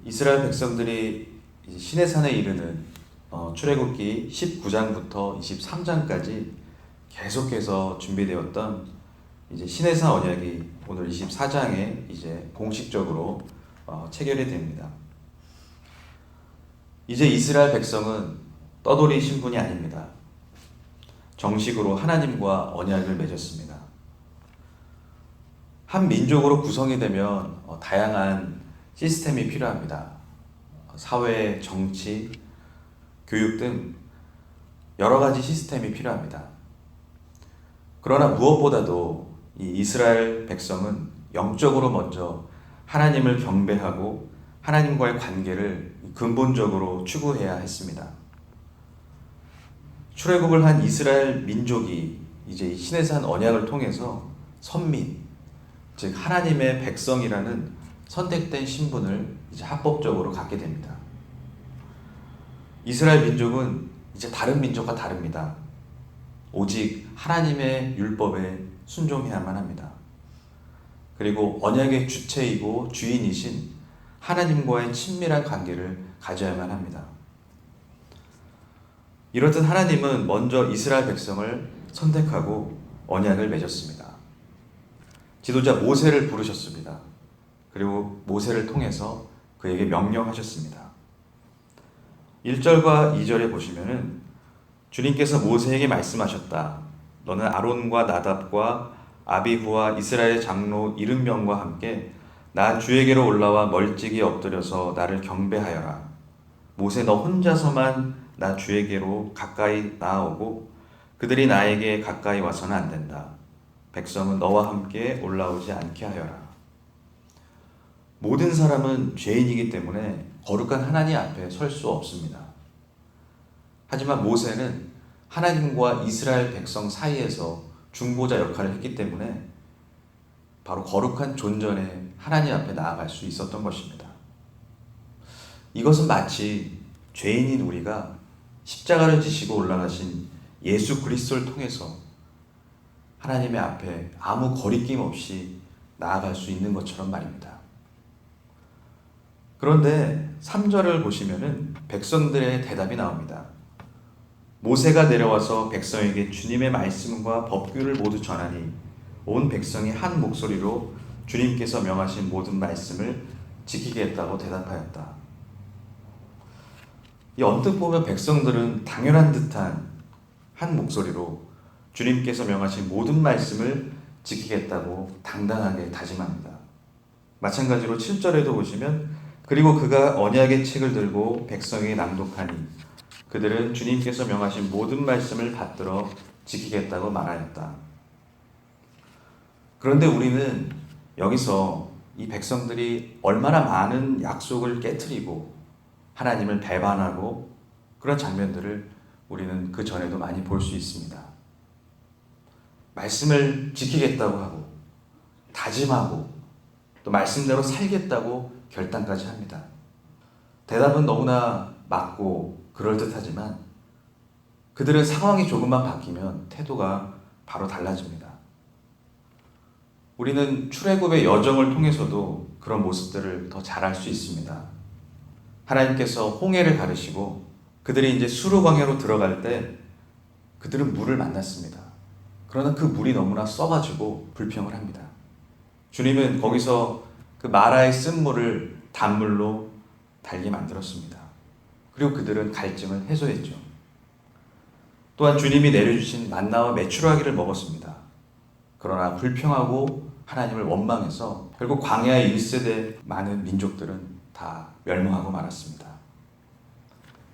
이스라엘 백성들이 이제 시내산에 이르는 출애굽기 19장부터 23장까지 계속해서 준비되었던 이제 시내산 언약이 오늘 24장에 이제 공식적으로 체결이 됩니다. 이제 이스라엘 백성은 떠돌이 신분이 아닙니다. 정식으로 하나님과 언약을 맺었습니다. 한 민족으로 구성이 되면 다양한 시스템이 필요합니다. 사회, 정치, 교육 등 여러 가지 시스템이 필요합니다. 그러나 무엇보다도 이 이스라엘 백성은 영적으로 먼저 하나님을 경배하고 하나님과의 관계를 근본적으로 추구해야 했습니다. 출애굽을 한 이스라엘 민족이 이제 이 시내산 언약을 통해서 선민, 즉 하나님의 백성이라는 선택된 신분을 이제 합법적으로 갖게 됩니다. 이스라엘 민족은 이제 다른 민족과 다릅니다. 오직 하나님의 율법에 순종해야만 합니다. 그리고 언약의 주체이고 주인이신 하나님과의 친밀한 관계를 가져야만 합니다. 이렇듯 하나님은 먼저 이스라엘 백성을 선택하고 언약을 맺었습니다. 지도자 모세를 부르셨습니다. 그리고 모세를 통해서 그에게 명령하셨습니다. 1절과 2절에 보시면은 주님께서 모세에게 말씀하셨다. 너는 아론과 나답과 아비후와 이스라엘 장로 70명과 함께 나 주에게로 올라와 멀찍이 엎드려서 나를 경배하여라. 모세 너 혼자서만 나 주에게로 가까이 나아오고 그들이 나에게 가까이 와서는 안 된다. 백성은 너와 함께 올라오지 않게 하여라. 모든 사람은 죄인이기 때문에 거룩한 하나님 앞에 설 수 없습니다. 하지만 모세는 하나님과 이스라엘 백성 사이에서 중보자 역할을 했기 때문에 바로 거룩한 존전에 하나님 앞에 나아갈 수 있었던 것입니다. 이것은 마치 죄인인 우리가 십자가를 지시고 올라가신 예수 그리스도를 통해서 하나님의 앞에 아무 거리낌 없이 나아갈 수 있는 것처럼 말입니다. 그런데 3절을 보시면은 백성들의 대답이 나옵니다. 모세가 내려와서 백성에게 주님의 말씀과 법규를 모두 전하니 온 백성이 한 목소리로 주님께서 명하신 모든 말씀을 지키겠다고 대답하였다. 이 언뜻 보면 백성들은 당연한 듯한 한 목소리로 주님께서 명하신 모든 말씀을 지키겠다고 당당하게 다짐합니다. 마찬가지로 7절에도 보시면 그리고 그가 언약의 책을 들고 백성에게 낭독하니 그들은 주님께서 명하신 모든 말씀을 받들어 지키겠다고 말하였다. 그런데 우리는 여기서 이 백성들이 얼마나 많은 약속을 깨트리고 하나님을 배반하고 그런 장면들을 우리는 그 전에도 많이 볼 수 있습니다. 말씀을 지키겠다고 하고 다짐하고 또 말씀대로 살겠다고 결단까지 합니다. 대답은 너무나 맞고 그럴듯하지만 그들은 상황이 조금만 바뀌면 태도가 바로 달라집니다. 우리는 출애굽의 여정을 통해서도 그런 모습들을 더 잘 알 수 있습니다. 하나님께서 홍해를 가르시고 그들이 이제 수르 광야로 들어갈 때 그들은 물을 만났습니다. 그러나 그 물이 너무나 써가지고 불평을 합니다. 주님은 거기서 그 마라의 쓴물을 단물로 달게 만들었습니다. 그리고 그들은 갈증을 해소했죠. 또한 주님이 내려주신 만나와 메추라기를 먹었습니다. 그러나 불평하고 하나님을 원망해서 결국 광야의 1세대 많은 민족들은 다 멸망하고 말았습니다.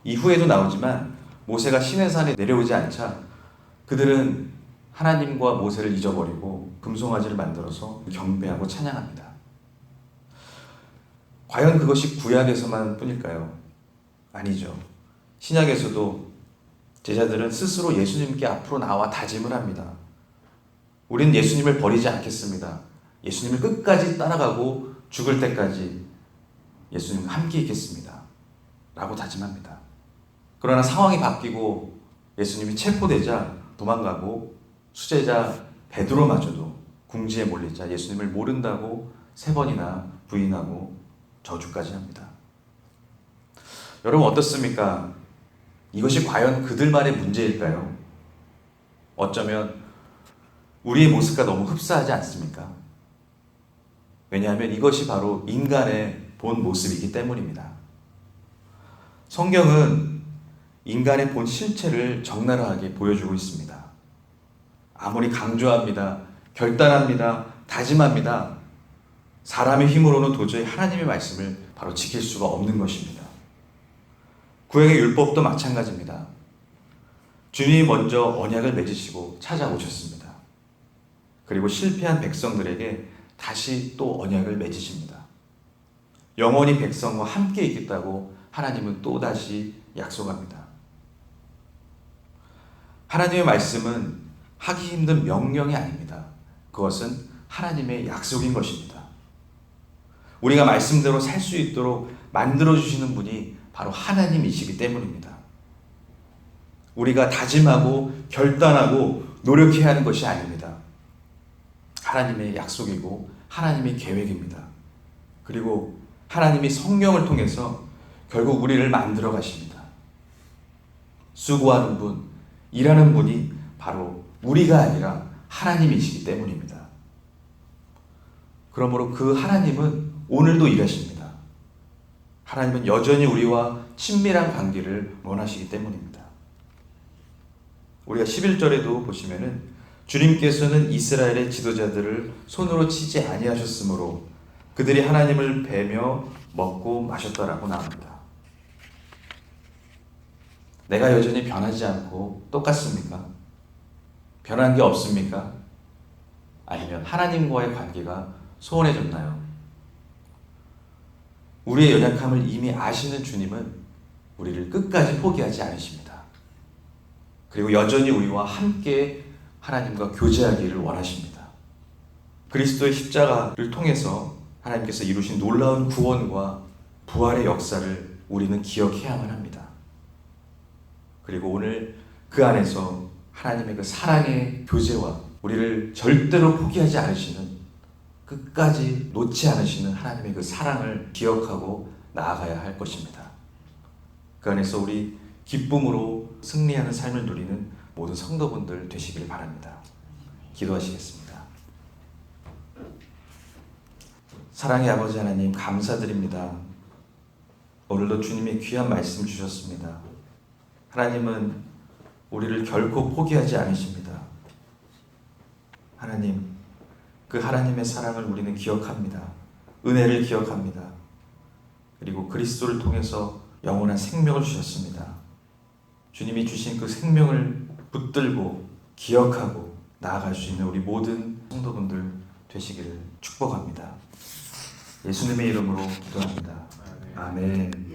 이후에도 나오지만 모세가 시내산에 내려오지 않자 그들은 하나님과 모세를 잊어버리고 금송아지를 만들어서 경배하고 찬양합니다. 과연 그것이 구약에서만 뿐일까요? 아니죠. 신약에서도 제자들은 스스로 예수님께 앞으로 나와 다짐을 합니다. 우리는 예수님을 버리지 않겠습니다. 예수님을 끝까지 따라가고 죽을 때까지 예수님과 함께 있겠습니다. 라고 다짐합니다. 그러나 상황이 바뀌고 예수님이 체포되자 도망가고 수제자 베드로마저도 궁지에 몰리자 예수님을 모른다고 3번이나 부인하고 저주까지 합니다. 여러분 어떻습니까? 이것이 과연 그들만의 문제일까요? 어쩌면 우리의 모습과 너무 흡사하지 않습니까? 왜냐하면 이것이 바로 인간의 본 모습이기 때문입니다. 성경은 인간의 본 실체를 적나라하게 보여주고 있습니다. 아무리 강조합니다. 결단합니다. 다짐합니다. 사람의 힘으로는 도저히 하나님의 말씀을 바로 지킬 수가 없는 것입니다. 구약의 율법도 마찬가지입니다. 주님이 먼저 언약을 맺으시고 찾아오셨습니다. 그리고 실패한 백성들에게 다시 또 언약을 맺으십니다. 영원히 백성과 함께 있겠다고 하나님은 또다시 약속합니다. 하나님의 말씀은 하기 힘든 명령이 아닙니다. 그것은 하나님의 약속인 것입니다. 우리가 말씀대로 살 수 있도록 만들어주시는 분이 바로 하나님이시기 때문입니다. 우리가 다짐하고 결단하고 노력해야 하는 것이 아닙니다. 하나님의 약속이고 하나님의 계획입니다. 그리고 하나님이 성령을 통해서 결국 우리를 만들어 가십니다. 수고하는 분, 일하는 분이 바로 우리가 아니라 하나님이시기 때문입니다. 그러므로 그 하나님은 오늘도 일하십니다. 하나님은 여전히 우리와 친밀한 관계를 원하시기 때문입니다. 우리가 11절에도 보시면은 주님께서는 이스라엘의 지도자들을 손으로 치지 아니하셨으므로 그들이 하나님을 뵈며 먹고 마셨더라고 나옵니다. 내가 여전히 변하지 않고 똑같습니까? 변한 게 없습니까? 아니면 하나님과의 관계가 소원해졌나요? 우리의 연약함을 이미 아시는 주님은 우리를 끝까지 포기하지 않으십니다. 그리고 여전히 우리와 함께 하나님과 교제하기를 원하십니다. 그리스도의 십자가를 통해서 하나님께서 이루신 놀라운 구원과 부활의 역사를 우리는 기억해야만 합니다. 그리고 오늘 그 안에서 하나님의 그 사랑의 교제와 우리를 절대로 포기하지 않으시는, 끝까지 놓지 않으시는 하나님의 그 사랑을 기억하고 나아가야 할 것입니다. 그 안에서 우리 기쁨으로 승리하는 삶을 누리는 모든 성도분들 되시길 바랍니다. 기도하시겠습니다. 사랑의 아버지 하나님, 감사드립니다. 오늘도 주님의 귀한 말씀 주셨습니다. 하나님은 우리를 결코 포기하지 않으십니다. 하나님, 그 하나님의 사랑을 우리는 기억합니다. 은혜를 기억합니다. 그리고 그리스도를 통해서 영원한 생명을 주셨습니다. 주님이 주신 그 생명을 붙들고 기억하고 나아갈 수 있는 우리 모든 성도분들 되시기를 축복합니다. 예수님의 이름으로 기도합니다. 아멘.